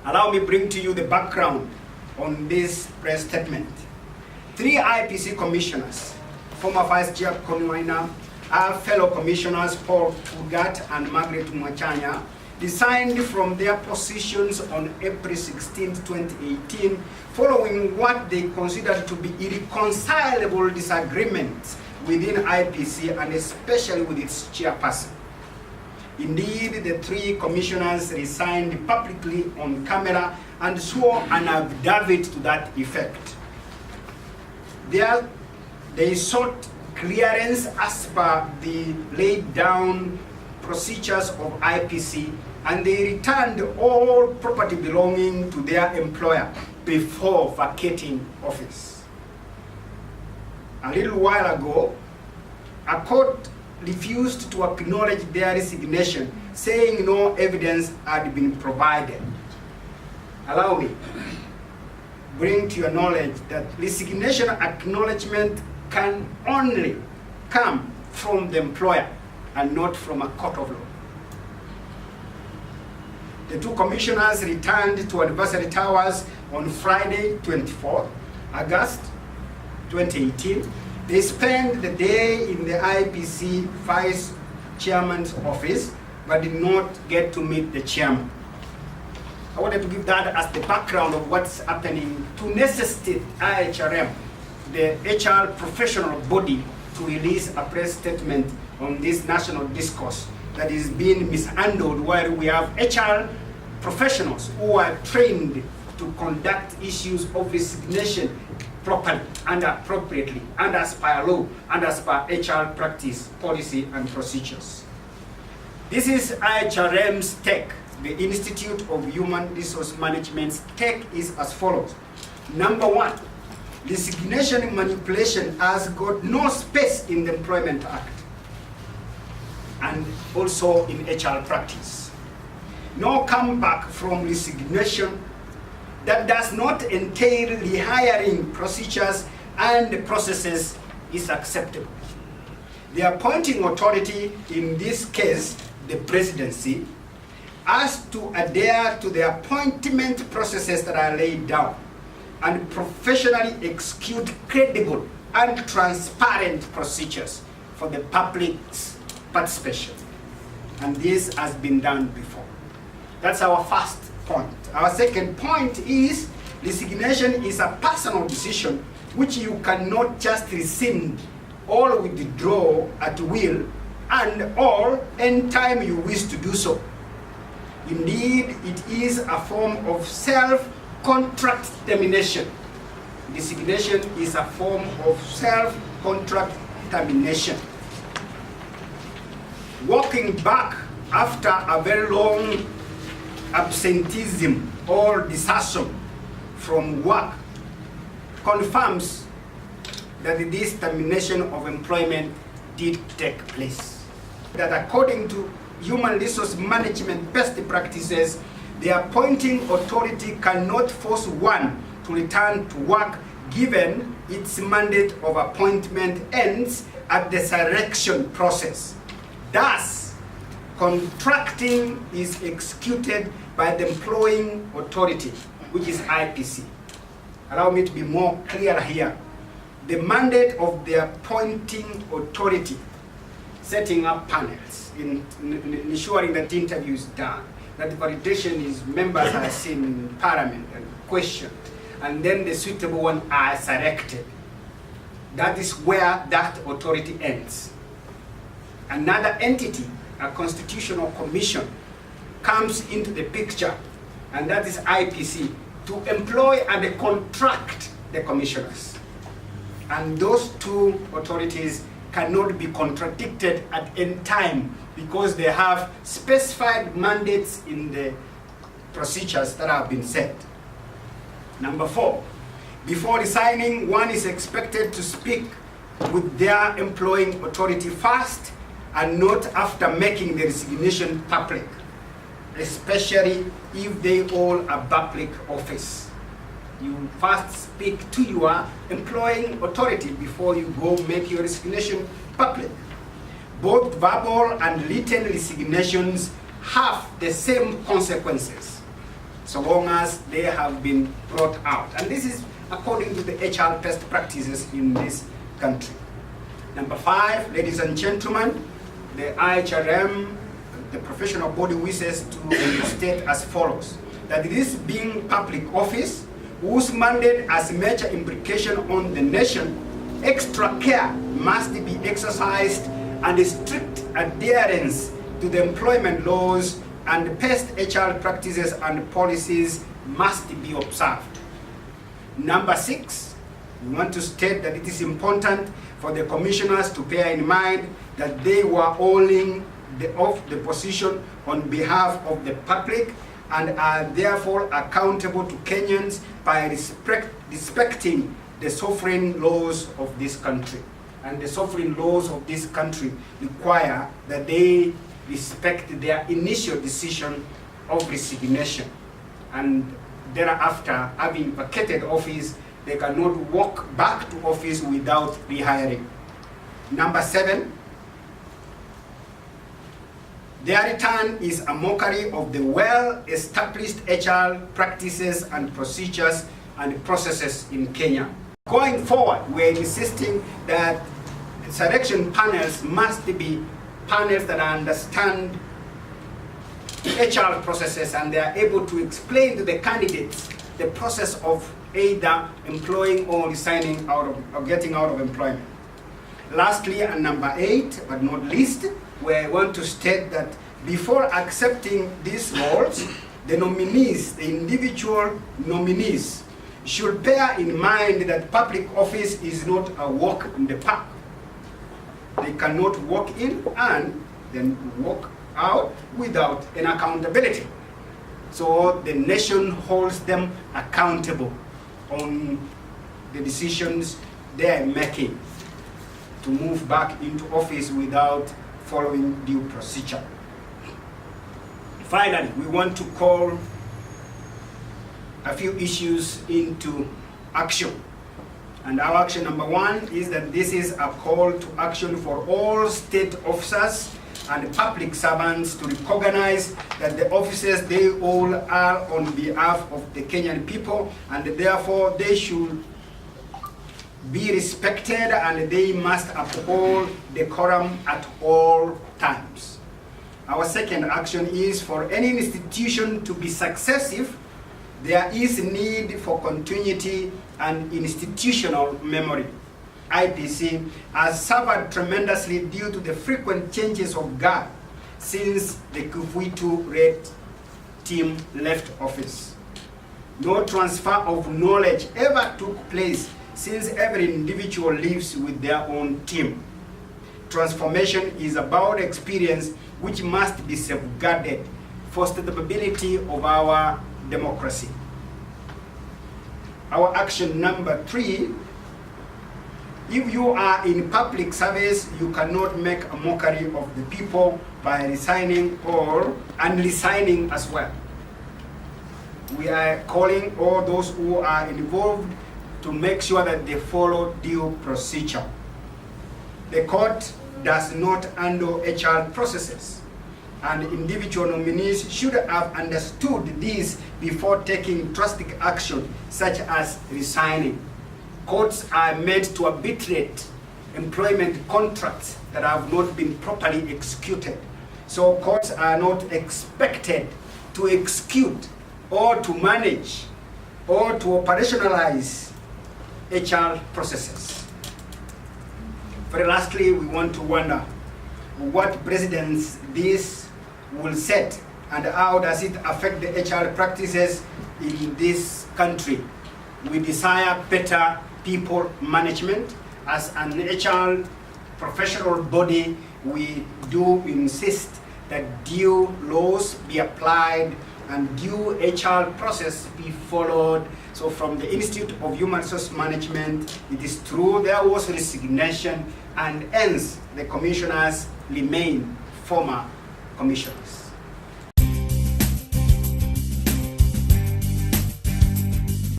Allow me bring to you the background on this press statement. 3 IEBC commissioners, former Vice Chair Conwiner, our fellow commissioners Paul Tugat and Margaret Mwachanya, resigned from their positions on April 16, 2018, following what they considered to be irreconcilable disagreements within IEBC and especially with its chairperson. Indeed, the 3 commissioners resigned publicly on camera and swore an affidavit to that effect. They sought clearance as per the laid down procedures of IEBC, and they returned all property belonging to their employer before vacating office. A little while ago, a court refused to acknowledge their resignation, saying no evidence had been provided. Allow me bring to your knowledge that resignation acknowledgement can only come from the employer and not from a court of law. The 2 commissioners returned to Advisory Towers on Friday, 24 August 2018. They spent the day in the IEBC Vice Chairman's office, but did not get to meet the chairman. I wanted to give that as the background of what's happening to necessitate IHRM, the HR professional body, to release a press statement on this national discourse that is being mishandled, while we have HR professionals who are trained to conduct issues of resignation properly and appropriately, and as per law, and as per HR practice, policy, and procedures. This is IHRM's take. The Institute of Human Resource Management's take is as follows. Number 1, resignation manipulation has got no space in the Employment Act and also in HR practice. No comeback from resignation that does not entail rehiring procedures and processes is acceptable. The appointing authority, in this case the presidency, has to adhere to the appointment processes that are laid down and professionally execute credible and transparent procedures for the public's participation. And this has been done before. That's our first point. Our second point is resignation is a personal decision which you cannot just rescind or withdraw at will and or anytime you wish to do so. Indeed, it is a form of self-contract termination. Resignation is a form of self-contract termination. Walking back after a very long absenteeism or desertion from work confirms that this termination of employment did take place. That according to human resource management best practices, the appointing authority cannot force one to return to work given its mandate of appointment ends at the selection process. Thus, contracting is executed by the employing authority, which is IEBC. Allow me to be more clear here. The mandate of the appointing authority, setting up panels, in ensuring that the interview is done, that the validation is members are seen in Parliament and questioned, and then the suitable one are selected. That is where that authority ends. Another entity, a constitutional commission, comes into the picture, and that is IEBC, to employ and contract the commissioners. And those 2 authorities cannot be contradicted at any time because they have specified mandates in the procedures that have been set. Number 4, before resigning, one is expected to speak with their employing authority first and not after making the resignation public, especially if they hold a public office. You first speak to your employing authority before you go make your resignation public. Both verbal and written resignations have the same consequences. so long as they have been brought out. And this is according to the HR best practices in this country. Number 5, ladies and gentlemen, the IHRM, the professional body, wishes to state as follows: that this being public office, whose mandate has major implication on the nation, extra care must be exercised and strict adherence to the employment laws and best HR practices and policies must be observed. Number 6, we want to state that it is important for the commissioners to bear in mind that they were holding the position on behalf of the public and are therefore accountable to Kenyans by respecting the sovereign laws of this country. And the sovereign laws of this country require that they respect their initial decision of resignation. And thereafter, having vacated office, they cannot walk back to office without rehiring. Number 7, their return is a mockery of the well-established HR practices and procedures and processes in Kenya. Going forward, we're insisting that selection panels must be panels that understand HR processes and they are able to explain to the candidates the process of either employing or resigning out of, or getting out of employment. Lastly, and number 8, but not least, we want to state that before accepting these roles, the nominees, the individual nominees, should bear in mind that public office is not a walk in the park. They cannot walk in and then walk out without an accountability. So the nation holds them accountable on the decisions they are making to move back into office without following due procedure. Finally, we want to call a few issues into action. And our action number 1 is that this is a call to action for all state officers and public servants to recognize that the offices they all are on behalf of the Kenyan people, and therefore they should be respected and they must uphold decorum at all times. Our second action is for any institution to be successive, there is need for continuity and institutional memory. IEBC has suffered tremendously due to the frequent changes of guard since the Kufuitu Red team left office. No transfer of knowledge ever took place since every individual lives with their own team. Transformation is about experience which must be safeguarded for stability of our democracy. Our action number 3, if you are in public service, you cannot make a mockery of the people by resigning or unresigning as well. We are calling all those who are involved to make sure that they follow due procedure. The court does not handle HR processes, and individual nominees should have understood this before taking drastic action such as resigning. Courts are made to arbitrate employment contracts that have not been properly executed. So courts are not expected to execute or to manage or to operationalize HR processes. Very lastly, we want to wonder what precedents this will set and how does it affect the HR practices in this country. We desire better people management. As an HR professional body, we do insist that due laws be applied and due HR process be followed. So from the Institute of Human Resource Management, it is true there was resignation, and hence the commissioners remain former commissioners.